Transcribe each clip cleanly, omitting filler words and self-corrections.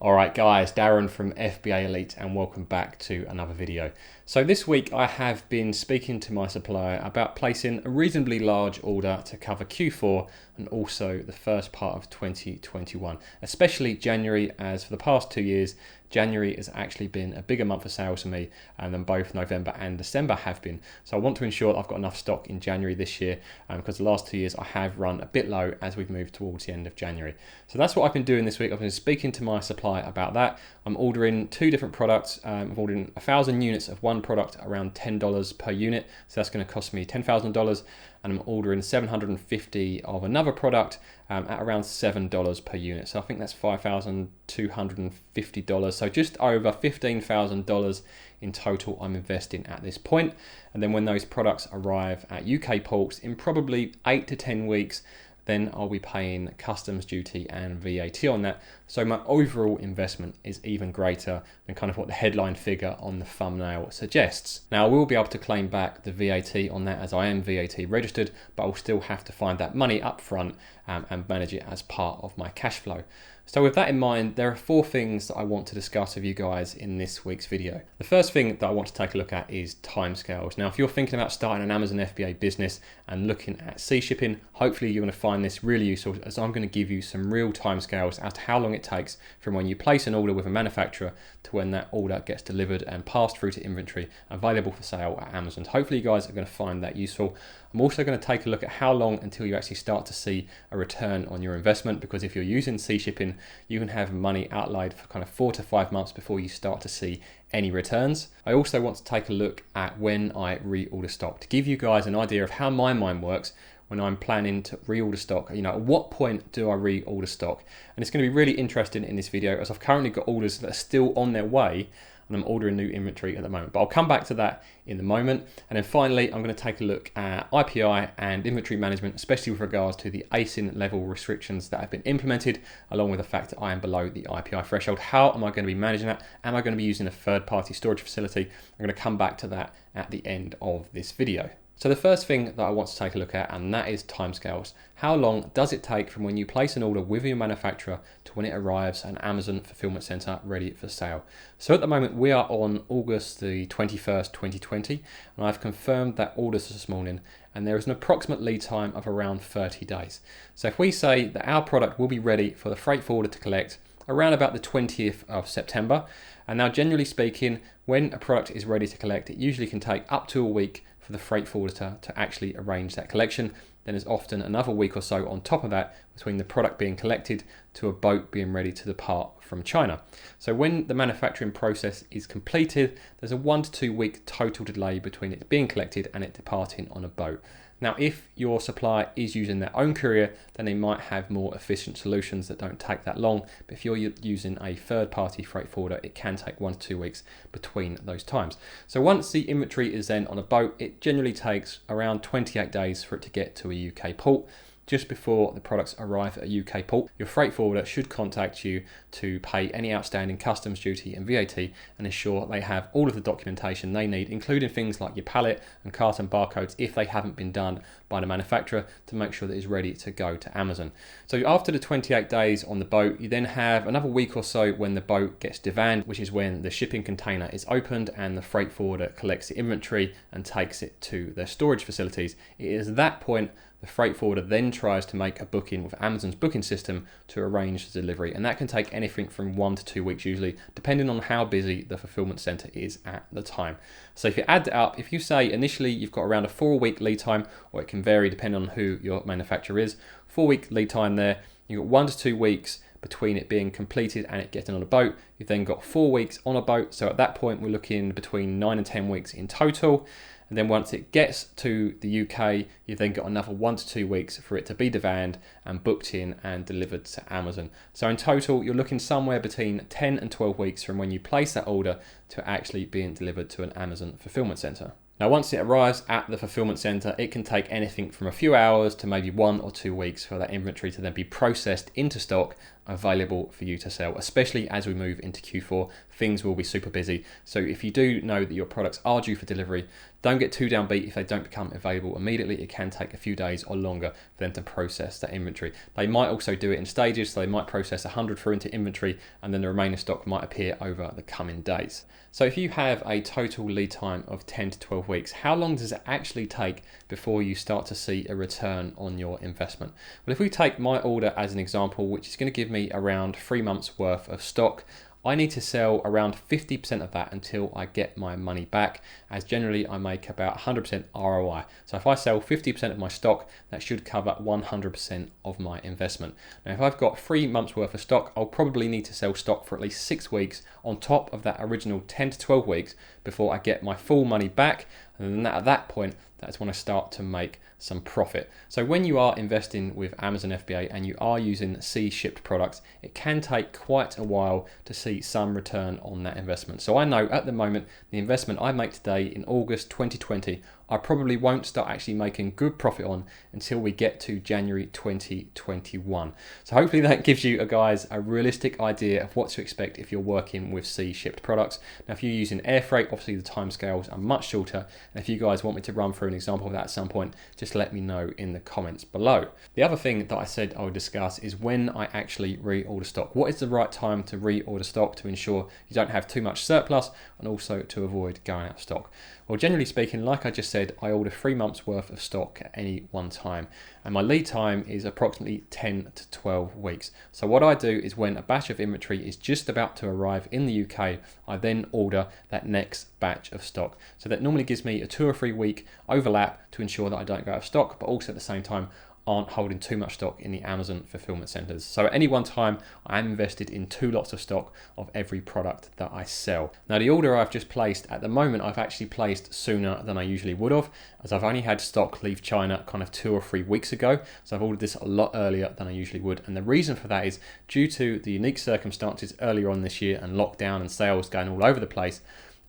Alright guys, Darren from FBA Elite and welcome back to another video. So this week I have been speaking to my supplier about placing a reasonably large order to cover Q4 and also the first part of 2021, especially January, as for the past 2 years January has actually been a bigger month for sales for me than both November and December have been. So I want to ensure that I've got enough stock in January this year because the last 2 years I have run a bit low as we've moved towards the end of January. So that's what I've been doing this week. I've been speaking to my supplier about that. I'm ordering 2 different products. I'm ordering 1,000 units of one product around $10 per unit. So that's going to cost me $10,000. And I'm ordering 750 of another product at around $7 per unit. So I think that's $5,250. So just over $15,000 in total I'm investing at this point. And then when those products arrive at UK ports in probably 8 to 10 weeks, then I'll be paying customs duty and VAT on that. So my overall investment is even greater than kind of what the headline figure on the thumbnail suggests. Now I will be able to claim back the VAT on that as I am VAT registered, but I'll still have to find that money up front and manage it as part of my cash flow. So with that in mind, there are 4 things that I want to discuss with you guys in this week's video. The first thing that I want to take a look at is timescales. Now, if you're thinking about starting an Amazon FBA business and looking at sea shipping, hopefully you're going to find this really useful, as I'm going to give you some real timescales as to how long it takes from when you place an order with a manufacturer to when that order gets delivered and passed through to inventory available for sale at Amazon. Hopefully you guys are going to find that useful. I'm also going to take a look at how long until you actually start to see a return on your investment, because if you're using sea shipping, you can have money outlaid for kind of 4 to 5 months before you start to see any returns. I also want to take a look at when I reorder stock to give you guys an idea of how my mind works when I'm planning to reorder stock. You know, at what point do I reorder stock? And it's going to be really interesting in this video, as I've currently got orders that are still on their way and I'm ordering new inventory at the moment. But I'll come back to that in the moment. And then finally, I'm going to take a look at IPI and inventory management, especially with regards to the ASIN level restrictions that have been implemented, along with the fact that I am below the IPI threshold. How am I going to be managing that? Am I going to be using a third-party storage facility? I'm going to come back to that at the end of this video. So the first thing that I want to take a look at, and that is timescales. How long does it take from when you place an order with your manufacturer to when it arrives at an Amazon fulfillment center ready for sale? So at the moment we are on August the 21st, 2020, and I've confirmed that orders this morning, and there is an approximate lead time of around 30 days. So if we say that our product will be ready for the freight forwarder to collect around about the 20th of September, and now generally speaking, when a product is ready to collect, it usually can take up to a week for the freight forwarder to actually arrange that collection. Then there's often another week or so on top of that between the product being collected to a boat being ready to depart from China. So when the manufacturing process is completed, there's a 1 to 2 week total delay between it being collected and it departing on a boat. Now, if your supplier is using their own courier, then they might have more efficient solutions that don't take that long. But if you're using a third-party freight forwarder, it can take 1 to 2 weeks between those times. So once the inventory is then on a boat, it generally takes around 28 days for it to get to a UK port. Just before the products arrive at a UK port, your freight forwarder should contact you to pay any outstanding customs duty and VAT and ensure they have all of the documentation they need, including things like your pallet and carton barcodes if they haven't been done by the manufacturer, to make sure that it's ready to go to Amazon. So after the 28 days on the boat, you then have another week or so when the boat gets devanned, which is when the shipping container is opened and the freight forwarder collects the inventory and takes it to their storage facilities. It is at that point the freight forwarder then tries to make a booking with Amazon's booking system to arrange the delivery, and that can take anything from 1 to 2 weeks usually, depending on how busy the fulfillment center is at the time. So if you add that up, if you say initially you've got around a 4-week lead time, or it can vary depending on who your manufacturer is, 4-week lead time there, you've got 1 to 2 weeks between it being completed and it getting on a boat. You've then got 4 weeks on a boat, so at that point we're looking between 9 and 10 weeks in total. And then once it gets to the UK, you've then got another 1 to 2 weeks for it to be devanned and booked in and delivered to Amazon. So in total, you're looking somewhere between 10 and 12 weeks from when you place that order to actually being delivered to an Amazon fulfillment center. Now, once it arrives at the fulfillment center, it can take anything from a few hours to maybe 1 or 2 weeks for that inventory to then be processed into stock available for you to sell, especially as we move into Q4. Things will be super busy. So if you do know that your products are due for delivery, don't get too downbeat if they don't become available immediately. It can take a few days or longer for them to process that inventory. They might also do it in stages, so they might process 100 through into inventory and then the remaining stock might appear over the coming days. So if you have a total lead time of 10 to 12 weeks, how long does it actually take before you start to see a return on your investment? Well, if we take my order as an example, which is going to give me around 3 months worth of stock, I need to sell around 50% of that until I get my money back, as generally I make about 100% ROI. So if I sell 50% of my stock, that should cover 100% of my investment. Now, if I've got 3 months worth of stock, I'll probably need to sell stock for at least 6 weeks on top of that original 10 to 12 weeks before I get my full money back. And then at that point, that's when I start to make some profit. So when you are investing with Amazon FBA and you are using sea shipped products, it can take quite a while to see some return on that investment. So I know at the moment, the investment I make today in August 2020, I probably won't start actually making good profit on until we get to January 2021. So hopefully that gives you guys a realistic idea of what to expect if you're working with sea shipped products. Now, if you're using air freight, obviously the timescales are much shorter. And if you guys want me to run through an example of that at some point, just let me know in the comments below. The other thing that I said I would discuss is when I actually reorder stock. What is the right time to reorder stock to ensure you don't have too much surplus and also to avoid going out of stock? Well, generally speaking, like I just said, I order 3 months worth of stock at any one time, and my lead time is approximately 10 to 12 weeks. So what I do is when a batch of inventory is just about to arrive in the UK, I then order that next batch of stock. So that normally gives me a 2 or 3 week overlap to ensure that I don't go out of stock, but also at the same time, aren't holding too much stock in the Amazon fulfillment centers. So at any one time, I am invested in 2 lots of stock of every product that I sell. Now, the order I've just placed at the moment, I've actually placed sooner than I usually would have, as I've only had stock leave China kind of 2 or 3 weeks ago. So I've ordered this a lot earlier than I usually would. And the reason for that is due to the unique circumstances earlier on this year and lockdown and sales going all over the place.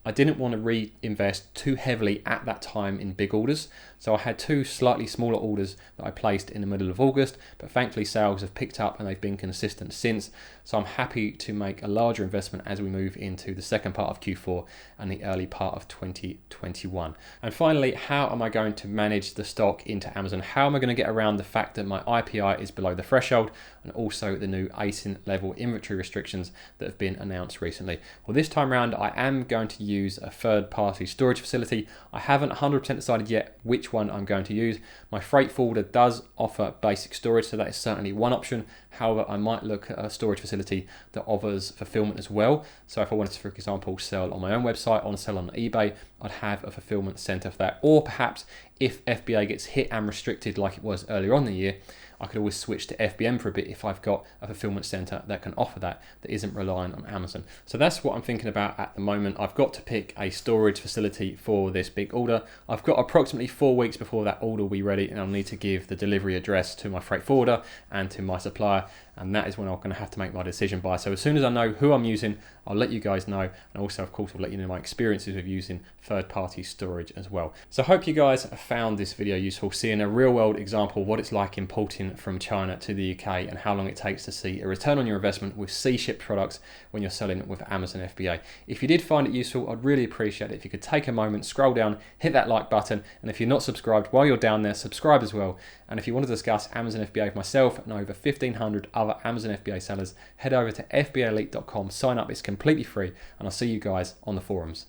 I didn't want to reinvest too heavily at that time in big orders. So I had 2 slightly smaller orders that I placed in the middle of August, but thankfully sales have picked up and they've been consistent since. So I'm happy to make a larger investment as we move into the second part of Q4 and the early part of 2021. And finally, how am I going to manage the stock into Amazon? How am I going to get around the fact that my IPI is below the threshold and also the new ASIN level inventory restrictions that have been announced recently? Well, this time around, I am going to use a third-party storage facility. I haven't 100% decided yet which one I'm going to use. My freight forwarder does offer basic storage, so that is certainly one option. However, I might look at a storage facility that offers fulfillment as well. So if I wanted to, for example, sell on my own website, or sell on eBay, I'd have a fulfillment center for that. Or perhaps if FBA gets hit and restricted like it was earlier on in the year, I could always switch to FBM for a bit if I've got a fulfillment center that can offer that isn't reliant on Amazon. So that's what I'm thinking about at the moment. I've got to pick a storage facility for this big order. I've got approximately 4 weeks before that order will be ready, and I'll need to give the delivery address to my freight forwarder and to my supplier, and that is when I'm going to have to make my decision by. So as soon as I know who I'm using, I'll let you guys know, and also of course I'll let you know my experiences of using third-party storage as well. So I hope you guys have found this video useful, seeing a real-world example of what it's like importing from China to the UK and how long it takes to see a return on your investment with sea-shipped products when you're selling with Amazon FBA. If you did find it useful, I'd really appreciate it if you could take a moment, scroll down, hit that like button, and if you're not subscribed while you're down there, subscribe as well. And if you want to discuss Amazon FBA with myself and over 1,500 other Amazon FBA sellers, head over to fbaelite.com, sign up, it's completely free, and I'll see you guys on the forums.